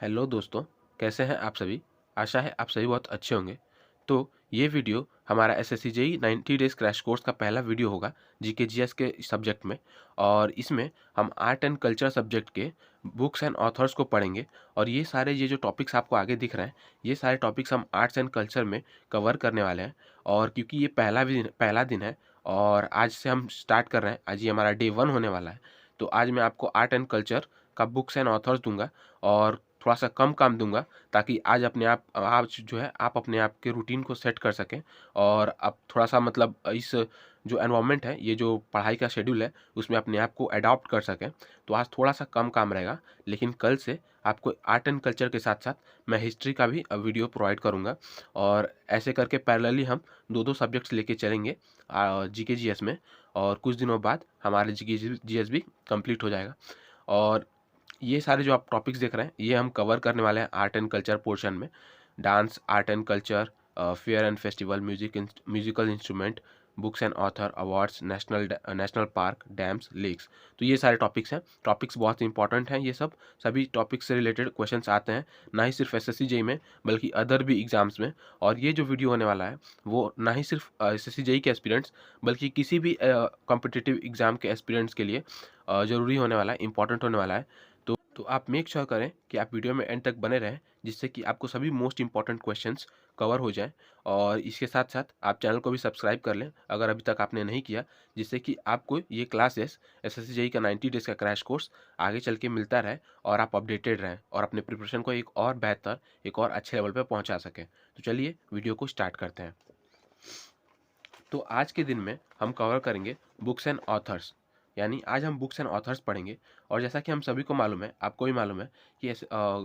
Hello दोस्तों, कैसे हैं आप सभी। आशा है आप सभी बहुत अच्छे होंगे। तो ये वीडियो हमारा SSC JEE 90 days crash course का पहला वीडियो होगा जीके जीएस के सब्जेक्ट में। और इसमें हम आर्ट एंड कल्चर सब्जेक्ट के बुक्स एंड ऑथर्स को पढ़ेंगे। और ये जो टॉपिक्स आपको आगे दिख रहे हैं, ये सारे टॉपिक्स हम आर्ट्स एंड कल्चर में कवर करने वाले हैं। और क्योंकि ये पहला दिन है और आज से हम स्टार्ट कर रहे हैं, आज ये हमारा डे 1 होने वाला है। तो आज मैं आपको आर्ट एंड कल्चर का बुक्स एंड ऑथर्स दूंगा और थोड़ा सा कम काम दूंगा, ताकि आज आप अपने आप के रूटीन को सेट कर सकें। और आप थोड़ा सा मतलब इस जो एनवायरनमेंट है, ये जो पढ़ाई का शेड्यूल है, उसमें अपने आप को अडॉप्ट कर सकें। तो आज थोड़ा सा कम काम रहेगा, लेकिन कल से आपको आर्ट एंड कल्चर के साथ साथ मैं हिस्ट्री का भी वीडियो प्रोवाइड करूँगा। और ऐसे करके पैरेलली हम दो दो सब्जेक्ट्स लेके चलेंगे जीके जीएस में। और कुछ दिनों बाद हमारे जीके जीएस भी कंप्लीट हो जाएगा। और ये सारे जो आप टॉपिक्स देख रहे हैं, ये हम कवर करने वाले हैं आर्ट एंड कल्चर पोर्शन में। Dance, art and culture, fair and festival, musical instrument, books and author, awards, national park, dams, lakes. तो ये सारे टॉपिक्स हैं। टॉपिक्स बहुत इंपॉर्टेंट हैं। ये सभी टॉपिक्स से रिलेटेड क्वेश्चंस आते हैं, ना ही सिर्फ एसएससी जेई में बल्कि अदर भी एग्जाम्स में। और ये जो वीडियो होने वाला है, वो ना ही सिर्फ एसएससी जेई के एस्पिरेंट्स बल्कि किसी भी कॉम्पिटिटिव एग्जाम के एस्पिरेंट्स के लिए ज़रूरी होने वाला है, इंपॉर्टेंट होने वाला है। तो आप मेक श्योर करें कि आप वीडियो में एंड तक बने रहें, जिससे कि आपको सभी मोस्ट इंपॉर्टेंट क्वेश्चंस कवर हो जाएं। और इसके साथ साथ आप चैनल को भी सब्सक्राइब कर लें अगर अभी तक आपने नहीं किया, जिससे कि आपको ये क्लासेस एसएससी जेईई का 90 डेज का क्रैश कोर्स आगे चल के मिलता रहे और आप अपडेटेड रहें और अपने प्रिपरेशन को एक और बेहतर, एक और अच्छे लेवल पर पहुँचा सकें। तो चलिए वीडियो को स्टार्ट करते हैं। तो आज के दिन में हम कवर करेंगे बुक्स एंड ऑथर्स, यानी आज हम बुक्स एंड ऑथर्स पढ़ेंगे। और जैसा कि हम सभी को मालूम है, आपको भी मालूम है कि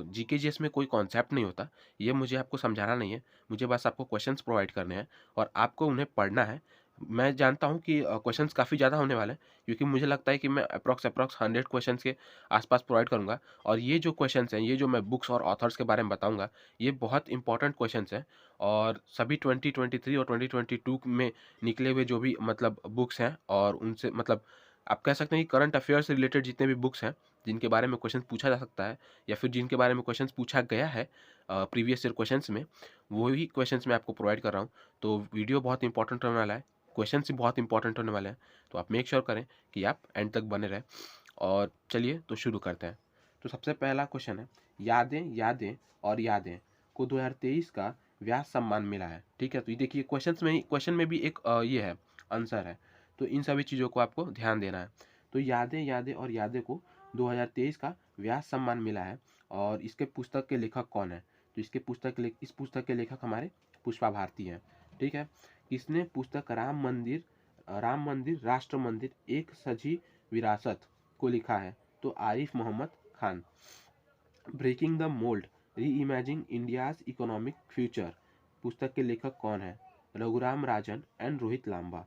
जीके जीएस में कोई कॉन्सेप्ट नहीं होता। ये मुझे आपको समझाना नहीं है, मुझे बस आपको क्वेश्चंस प्रोवाइड करने हैं और आपको उन्हें पढ़ना है। मैं जानता हूँ कि क्वेश्चंस काफ़ी ज़्यादा होने वाले हैं, क्योंकि मुझे लगता है कि मैं अप्रॉक्स 100 क्वेश्चंस के आसपास प्रोवाइड करूँगा। और ये जो क्वेश्चंस हैं, ये जो मैं बुक्स और ऑथर्स के बारे में बताऊँगा, ये बहुत इंपॉर्टेंट क्वेश्चंस हैं। और सभी 2023 और 2022 में निकले हुए जो भी मतलब बुक्स हैं, और उनसे मतलब आप कह सकते हैं कि करंट अफेयर से रिलेटेड जितने भी बुक्स हैं, जिनके बारे में क्वेश्चन पूछा जा सकता है या फिर जिनके बारे में क्वेश्चन पूछा गया है प्रीवियस ईयर क्वेश्चंस में, वही क्वेश्चंस मैं आपको प्रोवाइड कर रहा हूँ। तो वीडियो बहुत इंपॉर्टेंट होने वाला है, क्वेश्चन भी बहुत इंपॉर्टेंट होने वाले हैं। तो आप मेक श्योर करें कि आप एंड तक बने रहें। और चलिए तो शुरू करते हैं। तो सबसे पहला क्वेश्चन है, यादें यादें और यादें को 2023 का व्यास सम्मान मिला है। ठीक है, तो ये देखिए क्वेश्चन में भी एक ये है, आंसर है। तो इन सभी चीज़ों को आपको ध्यान देना है। तो यादें यादें और यादें को 2023 का व्यास सम्मान मिला है। और इसके पुस्तक के लेखक कौन है? तो इस पुस्तक के लेखक हमारे पुष्पा भारती हैं। ठीक है, इसने पुस्तक राम मंदिर राष्ट्र मंदिर एक सजी विरासत को लिखा है। तो Arif Mohammad Khan. Breaking the mould, re imagining India's economic future, पुस्तक के लेखक कौन है? रघुराम राजन एंड रोहित लांबा।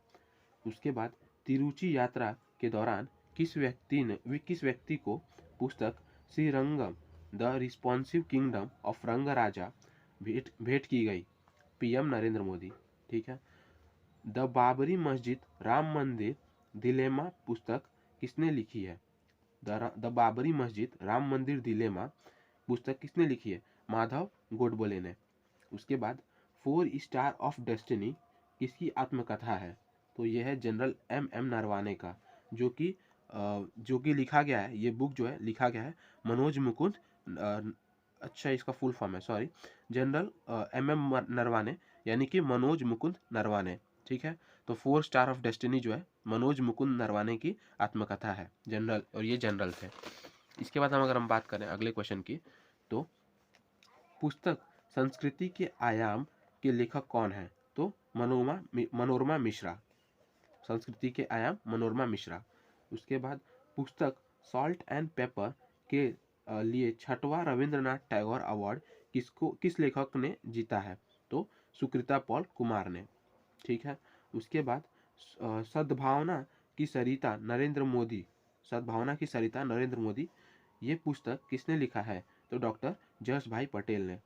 उसके बाद तिरुचि यात्रा के दौरान किस व्यक्ति को पुस्तक Srirangam the responsive kingdom of रंग राजा भेंट की गई? पीएम नरेंद्र मोदी। ठीक है, द बाबरी मस्जिद राम मंदिर दिलेमा पुस्तक किसने लिखी है? द बाबरी मस्जिद राम मंदिर दिलेमा पुस्तक किसने लिखी है? माधव गोडबोले ने। उसके बाद 4 स्टार ऑफ डेस्टिनी किसकी आत्मकथा है? तो यह है जनरल एम नरवाने का, जो कि लिखा गया है, ये बुक जो है लिखा गया है मनोज मुकुंद अच्छा इसका फुल फॉर्म है, सॉरी, जनरल एम नरवाने, यानी कि मनोज मुकुंद नरवाने। ठीक है, तो 4 स्टार ऑफ डेस्टिनी जो है मनोज मुकुंद नरवाने की आत्मकथा है, जनरल, और ये जनरल थे। इसके बाद अगर हम बात करें अगले क्वेश्चन की, तो पुस्तक संस्कृति के आयाम के लेखक कौन है? तो मनोरमा मिश्रा। संस्कृति के आयाम मनोरमा मिश्रा। उसके बाद पुस्तक सॉल्ट एंड पेपर के लिए 6वां रविंद्रनाथ टैगोर अवार्ड किस लेखक ने जीता है? तो सुकृता पॉल कुमार ने। ठीक है, उसके बाद सद्भावना की सरिता नरेंद्र मोदी, ये पुस्तक किसने लिखा है? तो डॉक्टर जस भाई पटेल ने।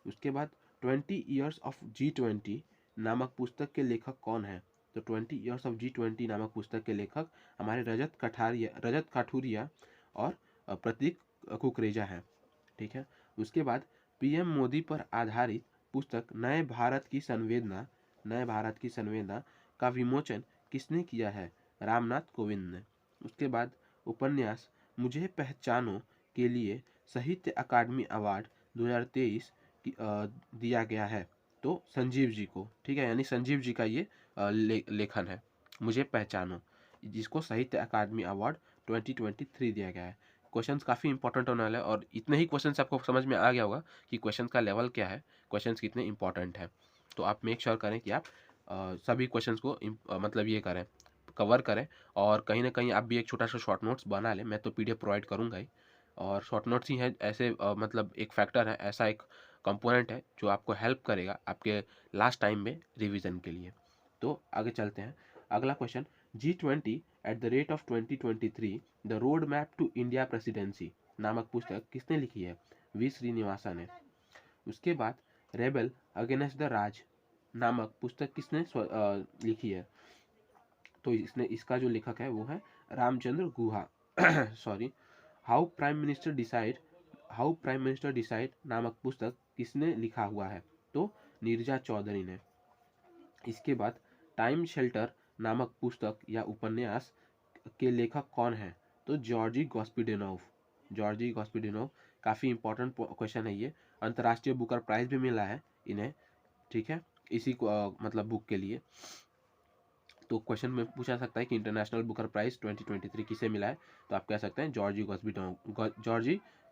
उसके बाद 20 ईयर्स ऑफ G20 नामक पुस्तक के लेखक कौन है? तो 20 ईयर्स ऑफ G20 नामक पुस्तक के लेखक हमारे रजत काठुरिया और प्रतीक कुकरेजा हैं। ठीक है, उसके बाद पीएम मोदी पर आधारित पुस्तक नए भारत की संवेदना का विमोचन किसने किया है? रामनाथ कोविंद ने। उसके बाद उपन्यास मुझे पहचानो के लिए साहित्य अकादमी अवार्ड 2023 दिया गया है, तो संजीव जी को। ठीक है, यानी संजीव जी का ये लेखन है, मुझे पहचानो, जिसको साहित्य अकादमी अवार्ड 2023 दिया गया है। क्वेश्चंस काफ़ी इंपॉर्टेंट होने वाले हैं, और इतने ही क्वेश्चंस आपको समझ में आ गया होगा कि क्वेश्चंस का लेवल क्या है, क्वेश्चंस कितने इंपॉर्टेंट हैं। तो आप मेक श्योर करें कि आप सभी क्वेश्चंस को मतलब ये करें, कवर करें, और कहीं ना कहीं आप भी एक छोटा सा शॉर्ट नोट्स बना लें। मैं तो पीडीएफ प्रोवाइड करूँगा ही, और शॉर्ट नोट्स ही है ऐसे मतलब एक फैक्टर है, ऐसा एक कंपोनेंट है जो आपको हेल्प करेगा आपके लास्ट टाइम में रिवीजन के लिए। तो आगे चलते हैं। अगला question, G20 at the rate of 2023 the road map to India presidency नामक पुस्तक किसने लिखी है? वी श्रीनिवासा ने। उसके बाद रेबल अगेंस्ट द राज नामक पुस्तक किसने लिखी है? तो इसका जो लेखक है वो है Ramachandra Guha. Sorry. How prime minister decide नामक पुस्तक किसने लिखा हुआ है? तो नीरजा चौधरी ने। इसके बाद टाइम शेल्टर नामक पुस्तक या उपन्यास के लेखक कौन है? तो जॉर्जी गॉस्पिडिनोव। काफ़ी इंपॉर्टेंट क्वेश्चन है ये, अंतर्राष्ट्रीय बुकर प्राइज भी मिला है इन्हें। ठीक है, इसी को मतलब बुक के लिए। तो क्वेश्चन में पूछा सकता है कि इंटरनेशनल बुकर प्राइज 2023 किसे मिला है? तो आप कह सकते हैं जॉर्जी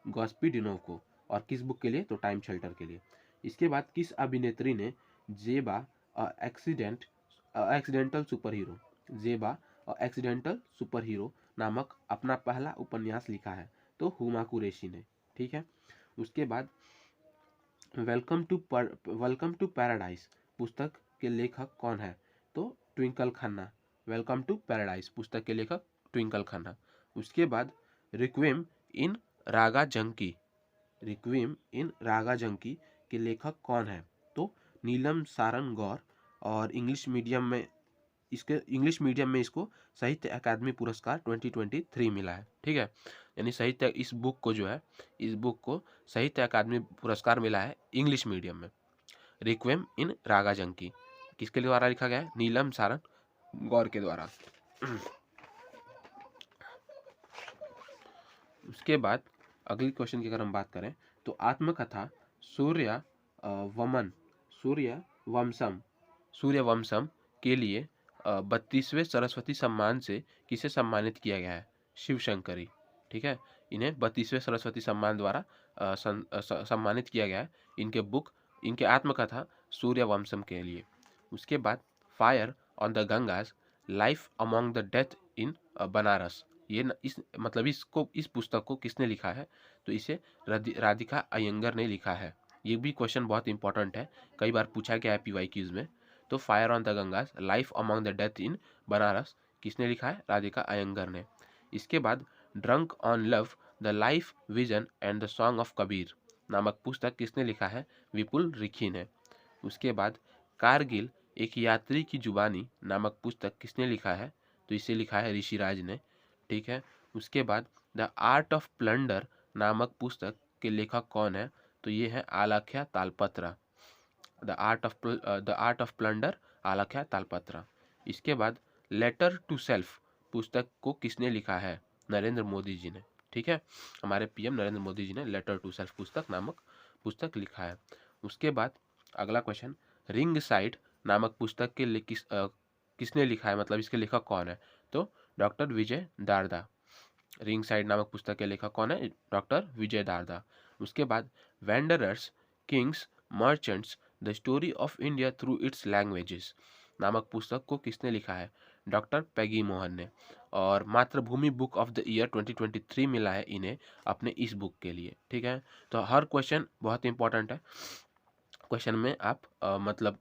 गॉस्पिडिनोव को। और किस बुक के लिए? तो टाइम शेल्टर के लिए। इसके बाद किस अभिनेत्री ने जेबा एक्सीडेंटल सुपर हीरो नामक अपना पहला उपन्यास लिखा है? तो हुमा कुरैशी ने। ठीक है। उसके बाद वेलकम टू पैराडाइज पुस्तक के लेखक कौन है? तो Twinkle Khanna. Welcome to paradise पुस्तक के लेखक ट्विंकल खन्ना। उसके बाद रिक्वेम इन रागा जंकी के लेखक कौन है? तो नीलम सारन गौर। और इंग्लिश मीडियम में इसको साहित्य अकादमी पुरस्कार 2023 मिला है। ठीक है, यानी इस बुक को साहित्य अकादमी पुरस्कार मिला है इंग्लिश मीडियम में। रिक्वेम इन रागा जंकी किसके द्वारा लिखा गया है? नीलम सारन गौर के द्वारा। उसके बाद अगली क्वेश्चन की अगर हम बात करें तो आत्मकथा सूर्यवंशम के लिए 32वें सरस्वती सम्मान से किसे सम्मानित किया गया है? शिवशंकरी। ठीक है, इन्हें 32वें सरस्वती सम्मान द्वारा सम्मानित किया गया है इनके आत्मकथा सूर्यवंशम के लिए। उसके बाद fire on the Ganges life among the death in Banaras, इस पुस्तक को किसने लिखा है? तो इसे राधिका अयंगर ने लिखा है। ये भी क्वेश्चन बहुत इंपॉर्टेंट है, कई बार पूछा गया है PYQs में। तो fire on the Ganges life among the death in Banaras किसने लिखा है? राधिका अयंगर ने। इसके बाद drunk on love the life vision and the song of Kabir नामक पुस्तक किसने लिखा है? विपुल रिखी ने। उसके बाद कारगिल एक यात्री की जुबानी नामक पुस्तक किसने लिखा है? तो इसे लिखा है ऋषिराज ने। ठीक है। उसके बाद द आर्ट ऑफ प्लंडर नामक पुस्तक के लेखक कौन है? तो ये है Alakhya Talpatra. The art of plunder Alakhya Talpatra. इसके बाद लेटर टू सेल्फ पुस्तक को किसने लिखा है? नरेंद्र मोदी जी ने। ठीक है, हमारे PM नरेंद्र मोदी जी ने लेटर टू सेल्फ पुस्तक लिखा है। उसके बाद अगला क्वेश्चन, रिंग साइड नामक पुस्तक के किसने लिखा है, मतलब इसके लेखक कौन है? तो doctor Vijay Darda. Ring side नामक पुस्तक के लेखक कौन है? डॉक्टर विजय दारदा। उसके बाद wanderers kings merchants the story of India through its languages नामक पुस्तक को किसने लिखा है? डॉक्टर पैगी मोहन ने। और मातृभूमि बुक ऑफ द ईयर 2023 मिला है इन्हें अपने इस बुक के लिए। ठीक है, तो हर क्वेश्चन बहुत इंपॉर्टेंट है। क्वेश्चन में आप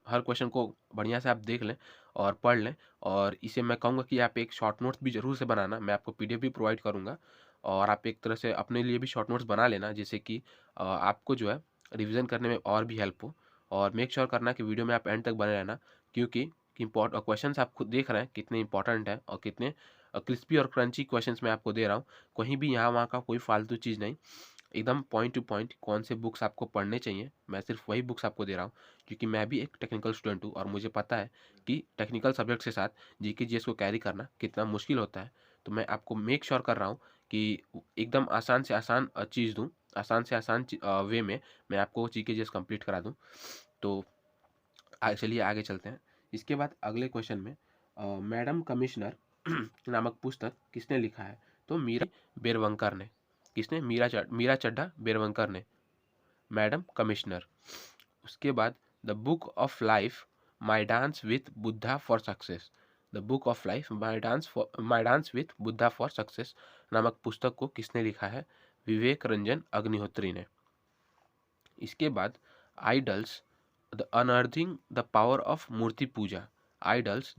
हर क्वेश्चन को बढ़िया से आप देख लें और पढ़ लें। और इसे मैं कहूँगा कि आप एक शॉर्ट नोट्स भी ज़रूर से बनाना, मैं आपको PDF भी प्रोवाइड करूँगा, और आप एक तरह से अपने लिए भी शॉर्ट नोट्स बना लेना, जिससे कि आपको जो है रिवीजन करने में और भी हेल्प हो। और मेक श्योर करना कि वीडियो में आप एंड तक बने रहना, क्योंकि क्वेश्चंस आप खुद देख रहे हैं कितने इंपॉर्टेंट हैं और कितने क्रिस्पी और क्रंची क्वेश्चंस मैं आपको दे रहा हूँ। कहीं भी यहाँ वहाँ का कोई फालतू चीज़ नहीं, एकदम पॉइंट टू पॉइंट कौन से बुक्स आपको पढ़ने चाहिए, मैं सिर्फ वही बुक्स आपको दे रहा हूँ, क्योंकि मैं भी एक टेक्निकल स्टूडेंट हूँ और मुझे पता है कि टेक्निकल सब्जेक्ट के साथ जीके जीएस को कैरी करना कितना मुश्किल होता है। तो मैं आपको मेक श्योर कर रहा हूँ कि एकदम आसान से आसान चीज़ दूँ, आसान से आसान वे में मैं आपको जीके जीएस कंप्लीट करा दूँ। तो चलिए आगे चलते हैं। इसके बाद अगले क्वेश्चन में मैडम कमिश्नर नामक पुस्तक किसने लिखा है? तो मीरा बेरवंकर ने। किसने? मीरा चड्ढा बेरवंकर ने। Madam commissioner. उसके बाद the book of life my dance with Buddha for success. The book of life my dance with Buddha for success नामक पुस्तक को किसने लिखा है? विवेक रंजन अग्निहोत्री ने। इसके बाद idols the unearthing the power of murti puja. Idols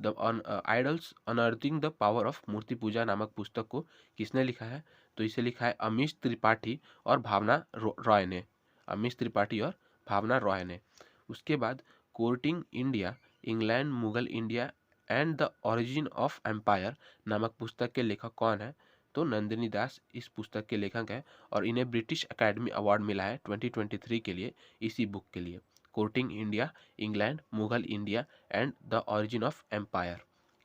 unearthing the power of murti puja नामक पुस्तक को किसने लिखा है? तो इसे लिखा है अमीश त्रिपाठी और भावना रॉय ने। अमीश त्रिपाठी और भावना रॉय ने। उसके बाद courting India, England, Mughal India and the origin of empire नामक पुस्तक के लेखक कौन है? तो नंदिनी दास इस पुस्तक के लेखक हैं और इन्हें ब्रिटिश एकेडमी अवार्ड मिला है 2023 के लिए इसी बुक के लिए। Courting India, England, Mughal India and the origin of empire.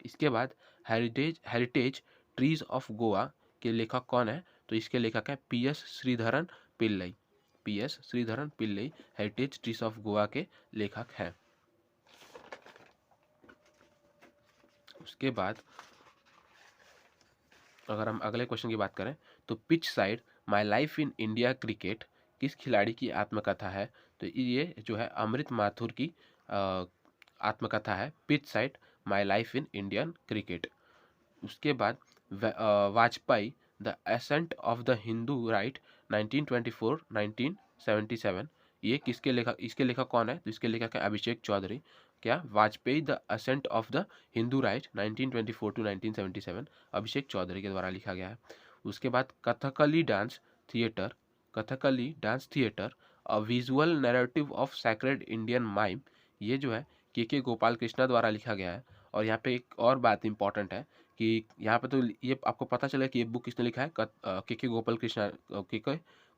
इसके बाद हेरिटेज ट्रीज ऑफ गोवा के लेखक कौन है? तो इसके लेखक है PS Sreedharan Pillai. PS Sreedharan Pillai heritage trees of Goa के लेखक हैं। उसके बाद अगर हम अगले क्वेश्चन की बात करें तो pitch side my life in India cricket किस खिलाड़ी की आत्मकथा है? तो ये जो है अमृत माथुर की आत्मकथा है, pitch side my life in Indian cricket. उसके बाद Vajpayee the ascent of the Hindu right 1924-1977 ये किसके लेखक, इसके लेखक कौन है? तो इसके लेखक है अभिषेक चौधरी। क्या? Vajpayee the ascent of the Hindu right 1924-1977 Abhishek Chaudhary के द्वारा लिखा गया है। उसके बाद Kathakali dance theatre a visual narrative of sacred Indian mime ये जो है के गोपाल कृष्णा द्वारा लिखा गया है। और यहाँ पे एक और बात इंपॉर्टेंट है कि यहाँ पे तो ये आपको पता चला कि ये बुक किसने लिखा है? के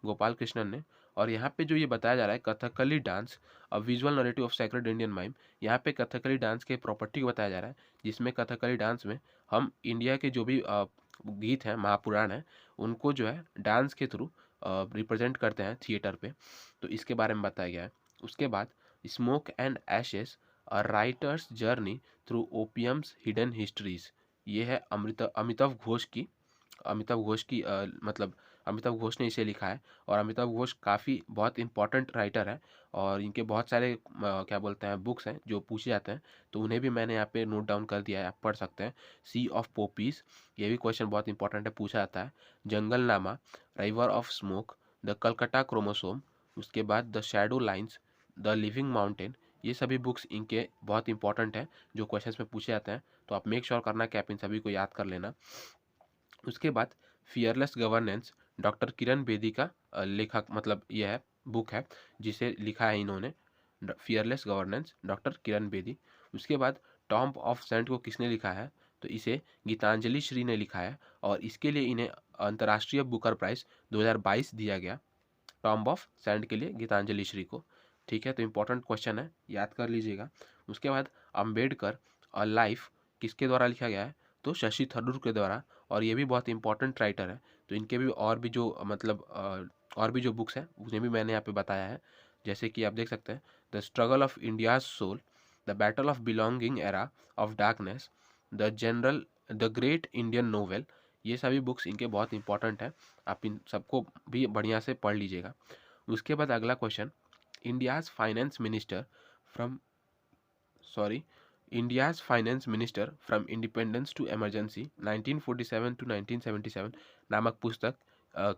गोपाल कृष्णन ने। और यहाँ पे जो ये बताया जा रहा है Kathakali dance a visual narrative of sacred Indian mime, यहाँ पे कथकली डांस के प्रॉपर्टी को बताया जा रहा है, जिसमें कथकली डांस में हम इंडिया के जो भी गीत हैं, महापुराण हैं, उनको जो है डांस के थ्रू रिप्रेजेंट करते हैं थिएटर पे। तो इसके बारे में बताया गया है। उसके बाद smoke and ashes a writer's journey through opium's hidden histories ये है अमिताभ घोष की मतलब अमिताभ घोष ने इसे लिखा है। और अमिताभ घोष काफ़ी बहुत इंपॉर्टेंट राइटर है और इनके बहुत सारे क्या बोलते हैं बुक्स हैं जो पूछे जाते हैं, तो उन्हें भी मैंने यहाँ पे नोट डाउन कर दिया है, आप पढ़ सकते हैं। सी ऑफ पोपीज ये भी क्वेश्चन बहुत इंपॉर्टेंट है, पूछा जाता है। Junglenama, river of smoke, the Calcutta chromosome, उसके बाद the shadow lines, the living mountain ये सभी बुक्स इनके बहुत इंपॉर्टेंट हैं जो क्वेश्चंस में पूछे जाते हैं। तो आप मेक श्योर करना कि आप इन सभी को याद कर लेना। उसके बाद fearless governance doctor Kiran Bedi का लेखक मतलब यह है बुक है जिसे लिखा है इन्होंने, fearless governance doctor Kiran Bedi. उसके बाद टॉम्ब ऑफ सेंट को किसने लिखा है? तो इसे गीतांजलि श्री ने लिखा है और इसके लिए इन्हें अंतर्राष्ट्रीय बुकर प्राइज़ 2022 दिया गया, टॉम्ब ऑफ सेंट के लिए गीतांजलि श्री को। ठीक है, तो इंपॉर्टेंट क्वेश्चन है, याद कर लीजिएगा। उसके बाद अम्बेडकर और लाइफ किसके द्वारा लिखा गया है? तो शशि थरूर के द्वारा, और ये भी बहुत इंपॉर्टेंट राइटर है। तो इनके भी और भी जो मतलब और भी जो बुक्स हैं उन्हें भी मैंने यहाँ पे बताया है, जैसे कि आप देख सकते हैं the struggle of India's soul, the battle of belonging era of darkness, the great Indian novel, ये सभी बुक्स इनके बहुत इंपॉर्टेंट हैं, आप इन सबको भी बढ़िया से पढ़ लीजिएगा। उसके बाद अगला question, India's finance minister from India's finance minister from independence to emergency 1947 to 1977 नामक पुस्तक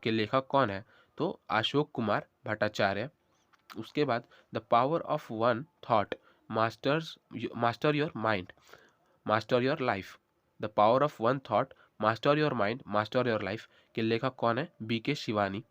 के लेखक कौन है? तो अशोक कुमार भट्टाचार्य। उसके बाद the power of one thought master your mind master your life, the power of one thought master your mind master your life के लेखक कौन है? बीके शिवानी।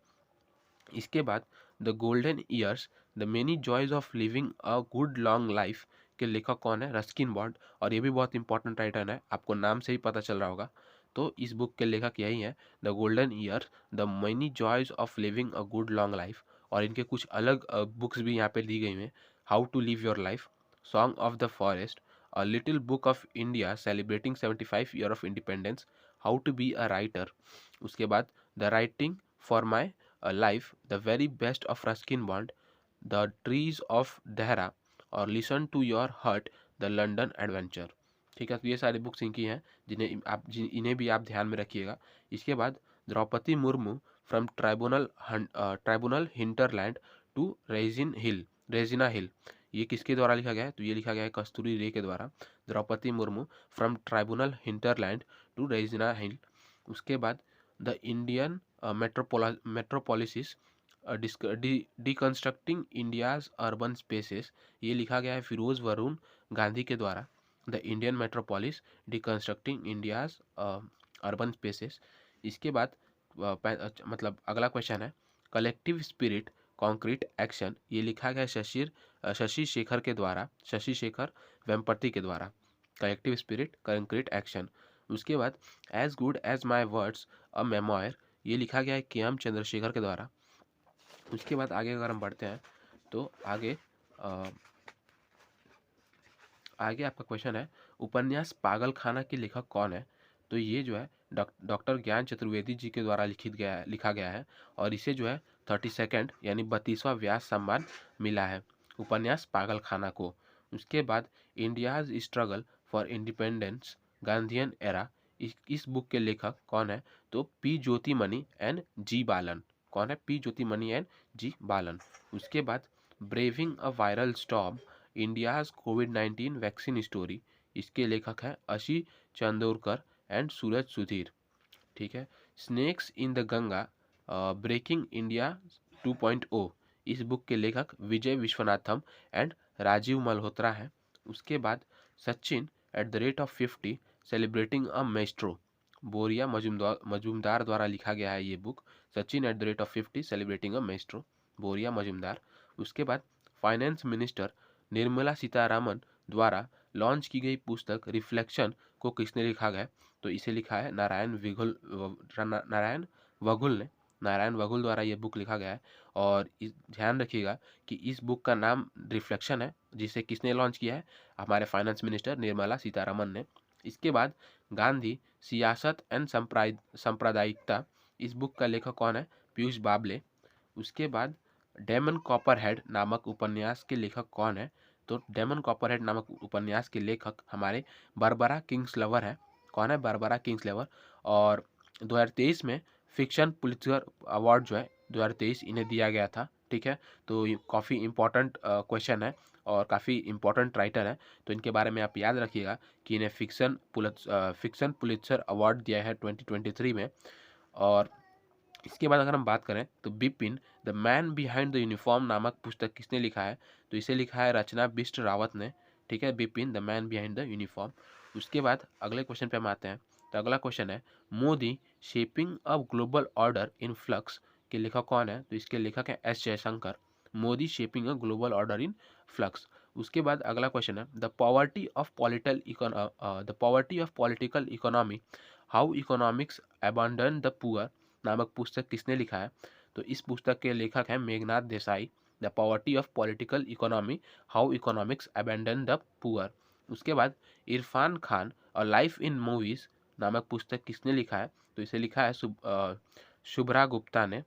इसके बाद the golden years the many joys of living a good long life के लेखक कौन है? Ruskin bond. और ये भी बहुत इंपॉर्टेंट राइटर है, आपको नाम से ही पता चल रहा होगा। तो इस बुक के लेखक यही हैं, the golden years, the many joys of living a good long life. और इनके कुछ अलग बुक्स भी यहाँ पे दी गई हैं, how to live your life, song of the forest, a little book of India celebrating 75 year of independence, how to be a writer. उसके बाद the writing for my life, the very best of Ruskin Bond, the trees of Dehra, और listen to your heart, the London adventure. ठीक है, तो ये सारी books इनकी हैं, इन्हें भी आप ध्यान में रखिएगा। इसके बाद Draupadi Murmu from tribunal hinterland to Raisina hill, ये किसके द्वारा लिखा गया है? तो ये लिखा गया है कस्तूरी रे के द्वारा, Draupadi Murmu from tribunal hinterland to Raisina hill. उसके बाद the Indian metropolises deconstructing India's urban spaces, ये लिखा गया है फिरोज वरुण गांधी के द्वारा, the Indian metropolis deconstructing India's urban spaces. इसके बाद मतलब अगला क्वेश्चन है, कलेक्टिव स्पिरिट कॉन्क्रीट एक्शन, ये लिखा गया है शशि शेखर के द्वारा, शशि शेखर वेम्पति के द्वारा, कलेक्टिव स्पिरिट कॉन्क्रीट एक्शन। उसके बाद as good as my words a memoir, ये लिखा गया है के एम चंद्रशेखर के द्वारा। उसके बाद आगे अगर हम बढ़ते हैं तो आगे आपका क्वेश्चन है, उपन्यास पागल खाना के लेखक कौन है? तो ये जो है डॉक्टर ज्ञान चतुर्वेदी जी के द्वारा लिखा गया है, और इसे जो है 32nd यानी 32वां व्यास सम्मान मिला है उपन्यास पागल खाना को। उसके बाद India's struggle for independence Gandhian era, इस बुक के लेखक कौन है? तो पी ज्योतिमणि एन जी बालन। कौन है? पी ज्योतिमणि एन जी बालन। उसके बाद braving a viral storm, India's covid vaccine story, इसके लेखक हैं अशी चंदोरकर एंड सूरज सुधीर। ठीक है, snakes in the Ganga breaking India 2.0, इस बुक के लेखक विजय विश्वनाथम एंड राजीव मल्होत्रा हैं। उसके बाद सचिन @50 सेलिब्रेटिंग अ मेस्ट्रो, बोरिया मजूमदार द्वारा लिखा गया है ये book, Sachin @50 celebrating a maestro, बोरिया मजूमदार। उसके बाद फाइनेंस मिनिस्टर निर्मला सीतारामन द्वारा लॉन्च की गई पुस्तक रिफ्लेक्शन को किसने लिखा गया? तो इसे लिखा है नारायण वघुल द्वारा ये बुक लिखा गया है। और ध्यान रखिएगा कि इस बुक का नाम रिफ्लेक्शन है, जिसे किसने लॉन्च किया है? हमारे फाइनेंस मिनिस्टर निर्मला सीतारमन ने। इसके बाद गांधी सियासत एंड सांप्रदायिकता, इस बुक का लेखक कौन है? पीयूष बाबले। उसके बाद डेमन कॉपरहेड नामक उपन्यास के लेखक कौन है? तो डेमन कॉपरहेड नामक उपन्यास के लेखक हमारे बारबरा किंग्सलेवर है। कौन है? बारबरा किंग्सलेवर। और 2023 में फिक्शन पुलित्जर अवार्ड जो है 2023 इन्हें दिया गया था। ठीक है, तो ये काफ़ी इम्पोर्टेंट क्वेश्चन है और काफ़ी इम्पोर्टेंट राइटर है, तो इनके बारे में आप याद रखिएगा कि इन्हें फिक्शन पुलित्जर अवार्ड दिया है 2023 में। और इसके बाद अगर हम बात करें तो Bipin the man behind the uniform नामक पुस्तक किसने लिखा है? तो इसे लिखा है रचना बिष्ट रावत ने। ठीक है, Bipin the man behind the uniform. उसके बाद अगले क्वेश्चन पे हम आते हैं, तो अगला क्वेश्चन है, Modi shaping a global order in flux के लेखक कौन है? तो इसके लेखक हैं S Jaishankar, Modi shaping a global order in flux. उसके बाद अगला क्वेश्चन है, the poverty of political economy, how economics abandon the poor नामक पुस्तक किसने लिखा है? तो इस पुस्तक के लेखक हैं Meghnath Desai, the poverty of political economy, how economics abandon the poor. उसके बाद इरफान खान और लाइफ इन मूवीज नामक पुस्तक किसने लिखा है? तो इसे लिखा है शुभ्रा गुप्ता ने।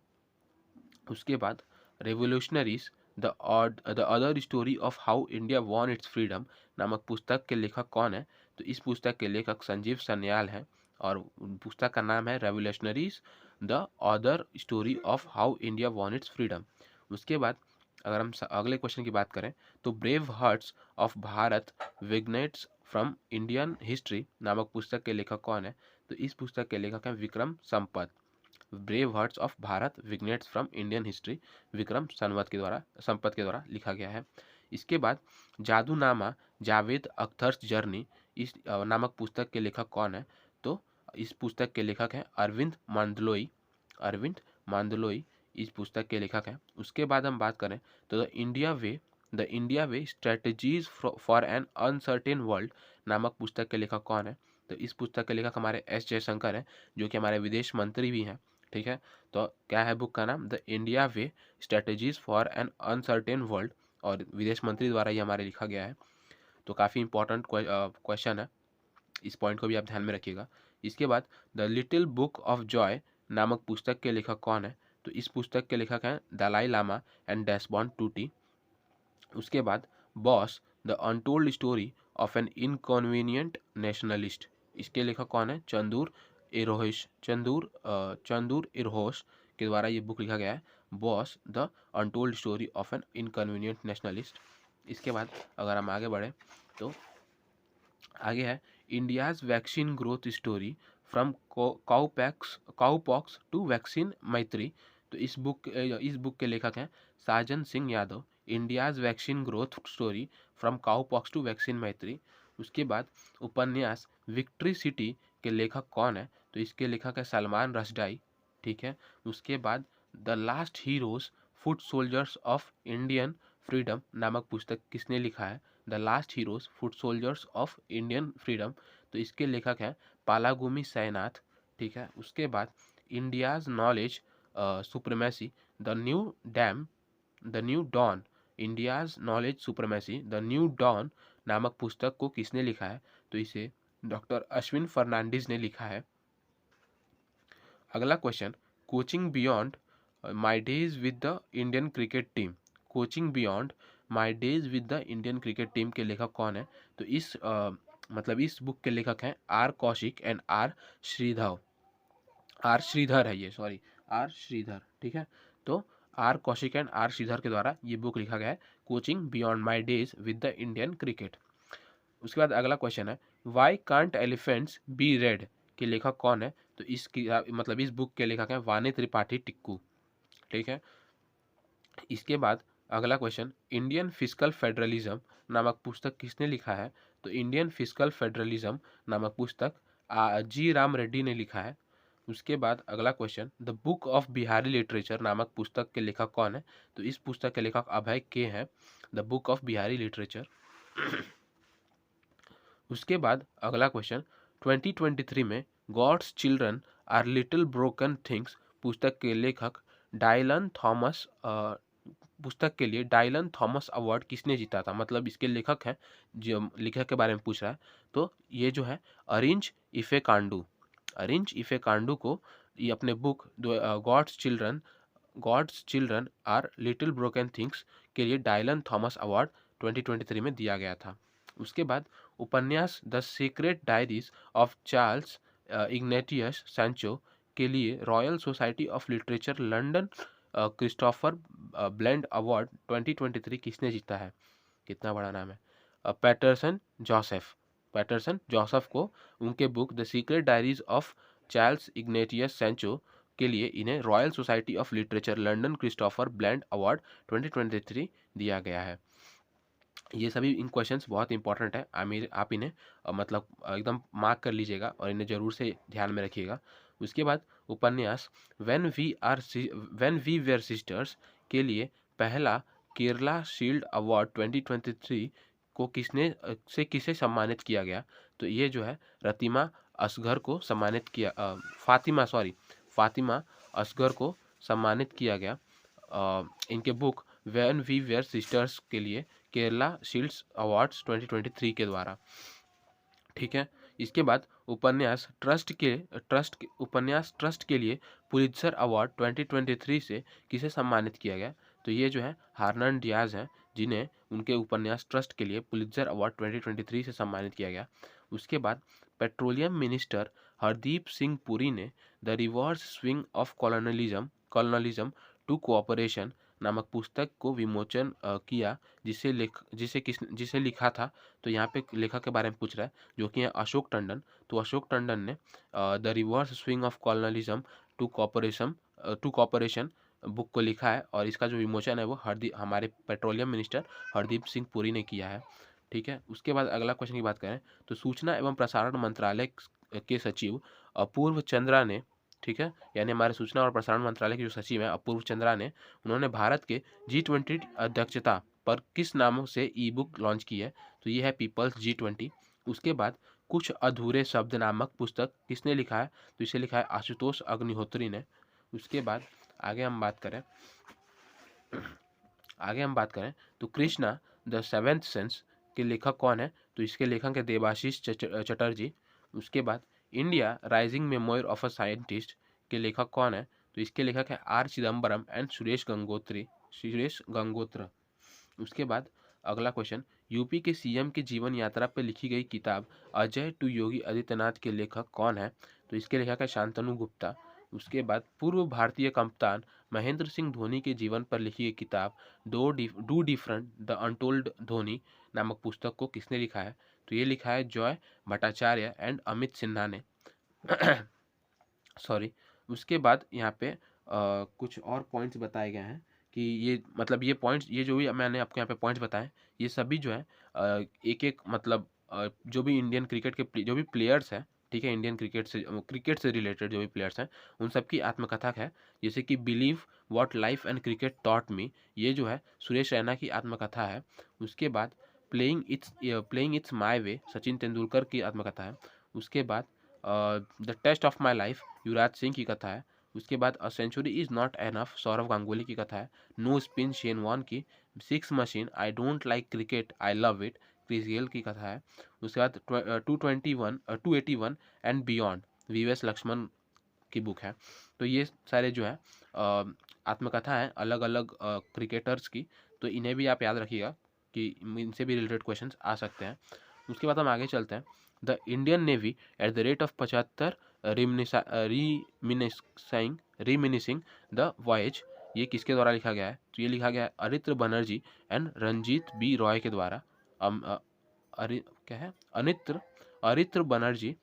उसके बाद revolutionaries the other story of how India won it's freedom नामक पुस्तक के लेखक कौन है? तो इस पुस्तक के लेखक संजीव सन्याल हैं, और पुस्तक का नाम है revolutionaries the other story of how India won it's freedom. उसके बाद अगर हम अगले क्वेश्चन की बात करें तो brave hearts of Bharat vignettes from Indian history नामक पुस्तक के लेखक कौन है? तो इस पुस्तक के लेखक हैं Vikram Sampath, brave hearts of Bharat vignettes from Indian history, Vikram Sampath के द्वारा लिखा गया है। इसके बाद जादूनामा जावेद अख्तर्स जर्नी, इस नामक पुस्तक के लेखक कौन है? तो इस पुस्तक के लेखक हैं अरविंद मांदलोई इस पुस्तक के लेखक हैं। उसके बाद हम बात करें तो the India way strategies for an uncertain world नामक पुस्तक के लेखक कौन है? तो इस पुस्तक के लेखक हमारे एस जयशंकर हैं, जो कि हमारे विदेश मंत्री भी हैं। ठीक है, तो क्या है बुक का नाम? The India way, strategies for an uncertain world, और विदेश मंत्री द्वारा ये हमारे लिखा गया है। तो काफ़ी इंपॉर्टेंट क्वेश्चन है, इस पॉइंट को भी आप ध्यान में रखिएगा। इसके बाद the little book of Joy नामक पुस्तक के लेखक कौन है? तो इस पुस्तक के लेखक हैं दलाई लामा एंड डेस्मोंड टूटी। उसके बाद Bose, the untold story of an inconvenient nationalist, इसके लेखक कौन है? चंदूर इरहोश के द्वारा ये बुक लिखा गया है, boss the untold story of an inconvenient nationalist. इसके बाद अगर हम आगे बढ़े तो आगे है India's vaccine growth story from cowpox to vaccine Maitri. तो इस बुक के लेखक हैं Sajan Singh Yadav, India's vaccine growth story from cowpox to vaccine Maitri. उसके बाद उपन्यास विक्ट्री सिटी के लेखक कौन है? तो इसके लेखक है सलमान रश्दाई। ठीक है, उसके बाद the last heroes foot soldiers of Indian freedom नामक पुस्तक किसने लिखा है? The last heroes foot soldiers of Indian freedom, तो इसके लेखक हैं पालागुमी सैनाथ। ठीक है, उसके बाद India's knowledge supremacy the new dawn, India's knowledge supremacy the new dawn नामक पुस्तक को किसने लिखा है? तो इसे डॉक्टर अश्विन फर्नांडिस ने लिखा है। अगला question, coaching beyond my days with the Indian cricket team, coaching beyond my days with the Indian cricket team के लेखक कौन है? तो इस बुक के लेखक हैं R Kaushik and R Sridhar है ये, सॉरी आर श्रीधर। ठीक है, तो R Kaushik and R Sridhar के द्वारा ये बुक लिखा गया है, coaching beyond my days with the Indian cricket. उसके बाद अगला क्वेश्चन है why can't elephants be red के लेखक कौन है? तो इस बुक के लेखक हैं वानी त्रिपाठी टिक्कू। ठीक है, इसके बाद अगला क्वेश्चन, इंडियन फिस्कल फेडरलिज्म नामक पुस्तक किसने लिखा है? तो इंडियन फिस्कल फेडरलिज्म नामक पुस्तक जी राम रेड्डी ने लिखा है। उसके बाद अगला question, the book of Bihari literature नामक पुस्तक के लेखक कौन है? तो इस पुस्तक के लेखक अभय के हैं, the book of Bihari literature. उसके बाद अगला क्वेश्चन, 2023 में god's children are little broken things पुस्तक के लेखक डायलन थॉमस पुस्तक के लिए डायलन थॉमस अवार्ड किसने जीता था? मतलब इसके लेखक हैं, जो लेखक के बारे में पूछ रहा है, तो ये जो है अरिंज इफे कांडू को ये अपने book god's children are little broken things के लिए डायलन थॉमस अवार्ड 2023 में दिया गया था। उसके बाद उपन्यास the secret diaries of Charles Ignatius Sancho के लिए royal society of literature London Christopher Bland award 2023 किसने जीता है? कितना बड़ा नाम है, पैटरसन जोसेफ को उनके book the secret diaries of Charles Ignatius Sancho के लिए इन्हें royal society of literature London Christopher Bland award 2023 दिया गया है। ये सभी इन क्वेश्चंस बहुत इंपॉर्टेंट है, आप इन्हें मतलब एकदम मार्क कर लीजिएगा और इन्हें ज़रूर से ध्यान में रखिएगा। उसके बाद उपन्यास व्हेन वी वेयर सिस्टर्स के लिए पहला केरला शील्ड अवार्ड 2023 को किसे सम्मानित किया गया? तो ये जो है रतीमा असगर को सम्मानित किया, फातिमा असगर को सम्मानित किया गया इनके book when we were sisters के लिए केरला शील्ड्स अवार्ड्स 2023 के द्वारा। ठीक है, इसके बाद उपन्यास ट्रस्ट के लिए पुलित्जर अवार्ड 2023 से किसे सम्मानित किया गया? तो ये जो है हार्नन डियाज हैं, जिन्हें उनके उपन्यास ट्रस्ट के लिए पुलित्जर अवार्ड 2023 से सम्मानित किया गया। उसके बाद पेट्रोलियम मिनिस्टर हरदीप सिंह पुरी ने the reverse swing of colonialism to cooperation नामक पुस्तक को विमोचन किया, जिसे लिखा था। तो यहाँ पे लेखक के बारे में पूछ रहा है, जो कि है अशोक टंडन। तो अशोक टंडन ने the reverse swing of colonialism to cooperation book को लिखा है, और इसका जो विमोचन है वो हमारे पेट्रोलियम मिनिस्टर हरदीप सिंह पुरी ने किया है। ठीक है, उसके बाद अगला क्वेश्चन की बात करें तो सूचना एवं प्रसारण मंत्रालय के सचिव अपूर्व चंद्रा ने, ठीक है, यानी हमारे सूचना और प्रसारण मंत्रालय के जो सचिव हैं अपूर्व चंद्रा ने, उन्होंने भारत के G20 अध्यक्षता पर किस नामों से ई बुक लॉन्च की है? तो ये है पीपल्स G20। उसके बाद कुछ अधूरे शब्द नामक पुस्तक किसने लिखा है? तो इसे लिखा है आशुतोष अग्निहोत्री ने। उसके बाद आगे हम बात करें तो कृष्णा द सेवेंथ सेंस के लेखक कौन है? तो इसके लेखक है देवाशीष चटर्जी। उसके बाद India rising memoir of a scientist के लेखक कौन है? तो इसके लेखक है आर चिदम्बरम एंड सुरेश गंगोत्र। उसके बाद अगला क्वेश्चन, यूपी के सीएम के जीवन यात्रा पर लिखी गई किताब अजय टू योगी आदित्यनाथ के लेखक कौन है? तो इसके लेखक है शांतनु गुप्ता। उसके बाद पूर्व भारतीय कप्तान महेंद्र सिंह धोनी के जीवन पर लिखी गई किताब do different the untold Dhoni नामक पुस्तक को किसने लिखा है? तो ये लिखा है जॉय भट्टाचार्य एंड अमित सिन्हा ने। सॉरी। उसके बाद यहाँ पे कुछ और पॉइंट्स बताए गए हैं कि ये मतलब ये पॉइंट्स, ये जो भी मैंने आपको यहाँ पे पॉइंट्स बताए, ये सभी जो है एक एक मतलब जो भी इंडियन क्रिकेट के जो भी प्लेयर्स हैं, ठीक है, इंडियन क्रिकेट से रिलेटेड जो भी प्लेयर्स हैं उन सब की आत्मकथा है। जैसे कि believe what life and cricket taught me, ये जो है सुरेश रैना की आत्मकथा है। उसके बाद playing it's my way Sachin Tendulkar की आत्मकथा है। उसके बाद the test of my life Yuvraj Singh की कथा है। उसके बाद a century is not enough Sourav Ganguly की कथा है। नो स्पिन शेन वॉन की। Six machine I don't like cricket I love it Chris Gayle की कथा है। उसके बाद 281 एंड बियॉन्ड वीएस लक्ष्मण की बुक है। तो ये सारे जो है आत्मकथा है अलग अलग क्रिकेटर्स की, तो इन्हें भी आप याद रखिएगा कि इनसे भी रिलेटेड क्वेश्चंस आ सकते हैं। उसके बाद हम आगे चलते हैं। The Indian navy at the rate of 75 रिमिनिसिंग the voyage, ये किसके द्वारा लिखा गया है? तो ये लिखा गया है अरित्र बनर्जी एंड रंजीत बी रॉय के द्वारा। क्या है? अरित्र बनर्जी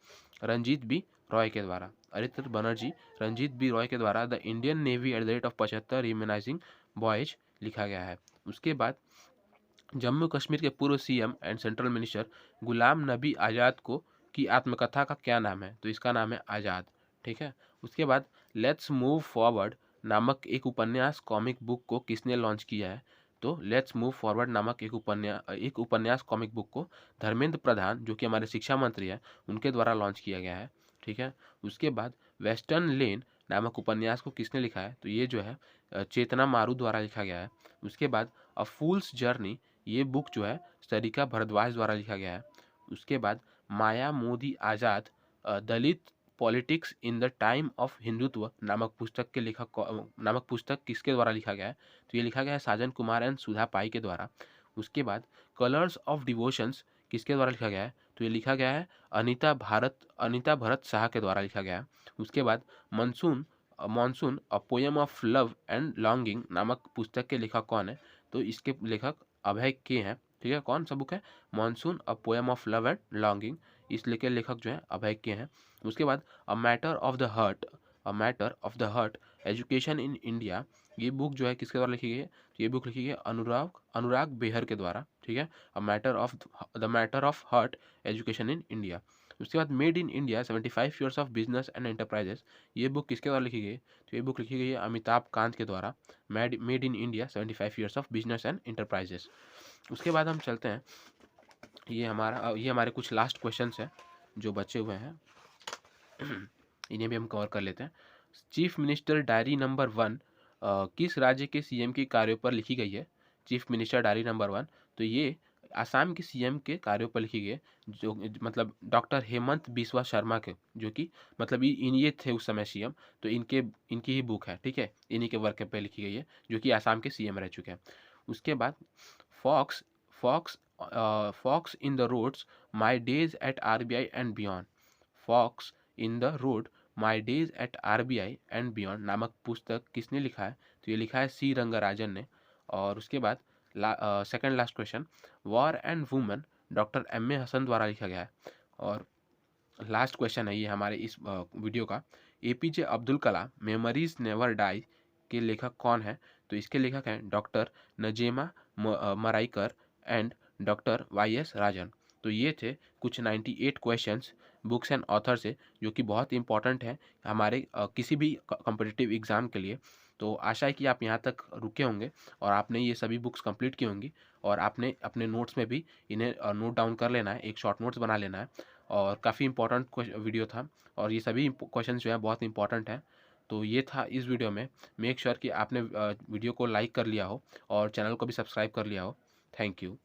रंजीत बी रॉय के द्वारा। अरित्र बनर्जी रंजीत बी रॉय के द्वारा the Indian navy at the rate of 75 reminiscing voyage लिखा गया है। उसके बाद जम्मू कश्मीर के पूर्व CM and central minister Ghulam Nabi Azad को की आत्मकथा का क्या नाम है? तो इसका नाम है आज़ाद, ठीक है। उसके बाद लेट्स मूव फॉरवर्ड नामक एक उपन्यास कॉमिक बुक को किसने लॉन्च किया है? तो लेट्स मूव फॉरवर्ड नामक एक उपन्यास कॉमिक बुक को धर्मेंद्र प्रधान, जो कि हमारे शिक्षा मंत्री हैं, उनके द्वारा लॉन्च किया गया है, ठीक है। उसके बाद वेस्टर्न लेन नामक उपन्यास को किसने लिखा है? तो ये जो है चेतना मारू द्वारा लिखा गया है। उसके बाद अ फूल्स जर्नी, ये बुक जो है सरिका भारद्वाज द्वारा लिखा गया है। उसके बाद Maya Modi Azad Dalit politics in the time of Hindutva नामक पुस्तक किसके द्वारा लिखा गया है? तो ये लिखा गया है साजन कुमार एंड सुधा पाई के द्वारा। उसके बाद कलर्स ऑफ डिवोशंस किसके द्वारा लिखा गया है? तो ये लिखा गया है अनीता भरत शाह के द्वारा लिखा गया है। उसके बाद monsoon a poem of love and longing नामक पुस्तक के लेखक कौन है? तो इसके लेखक अभय के हैं, ठीक है। कौन सा बुक है? Monsoon a poem of love and longing, इस लेखक जो है अभय के हैं। उसके बाद a matter of the heart education in India, ये बुक जो है किसके द्वारा लिखी गई है? तो ये बुक लिखी गई है अनुराग बेहर के द्वारा, ठीक है। The matter of heart education in India. उसके बाद made in India 75 years of business and enterprises, ये बुक किसके द्वारा लिखी गई है? तो ये बुक लिखी गई है अमिताभ कांत के द्वारा, made in India 75 years of business and enterprises. उसके बाद हम चलते हैं, ये हमारे कुछ लास्ट क्वेश्चंस हैं जो बचे हुए हैं, इन्हें भी हम कवर कर लेते हैं। चीफ मिनिस्टर डायरी नंबर 1 किस राज्य के सीएम के कार्यों पर लिखी गई है? चीफ मिनिस्टर डायरी नंबर 1, तो ये आसाम के सीएम के कार्यों पर लिखी गई है, जो मतलब डॉक्टर हेमंत बिस्वा शर्मा के, जो कि मतलब ये थे उस समय सीएम, तो इनकी ही बुक है, ठीक है। इन्हीं के वर्क पे लिखी गई है, जो कि आसाम के सीएम रह चुके हैं। उसके बाद fox in the roads my days at RBI and beyond, fox in the road my days at RBI and beyond नामक पुस्तक किसने लिखा है? तो ये लिखा है सी रंगराजन ने। और उसके बाद second last question, war and women doctor M A Hasan द्वारा लिखा गया है। और लास्ट क्वेश्चन है ये हमारे इस वीडियो का, APJ Abdul Kalam memories never die के लेखक कौन है? तो इसके लेखक हैं doctor Najema Maraikayar and doctor Y S Rajan. तो ये थे कुछ 98 क्वेश्चंस बुक्स एंड ऑथर से, जो कि बहुत इंपॉर्टेंट है हमारे किसी भी कॉम्पिटिटिव एग्ज़ाम के लिए। तो आशा है कि आप यहाँ तक रुके होंगे और आपने ये सभी बुक्स कंप्लीट की होंगी, और आपने अपने नोट्स में भी इन्हें नोट डाउन कर लेना है, एक शॉर्ट नोट्स बना लेना है। और काफ़ी इंपॉर्टेंट वीडियो था और ये सभी क्वेश्चन जो है बहुत इंपॉर्टेंट हैं। तो ये था इस वीडियो में। मेक श्योर कि आपने वीडियो को लाइक कर लिया हो और चैनल को भी सब्सक्राइब कर लिया हो। Thank you.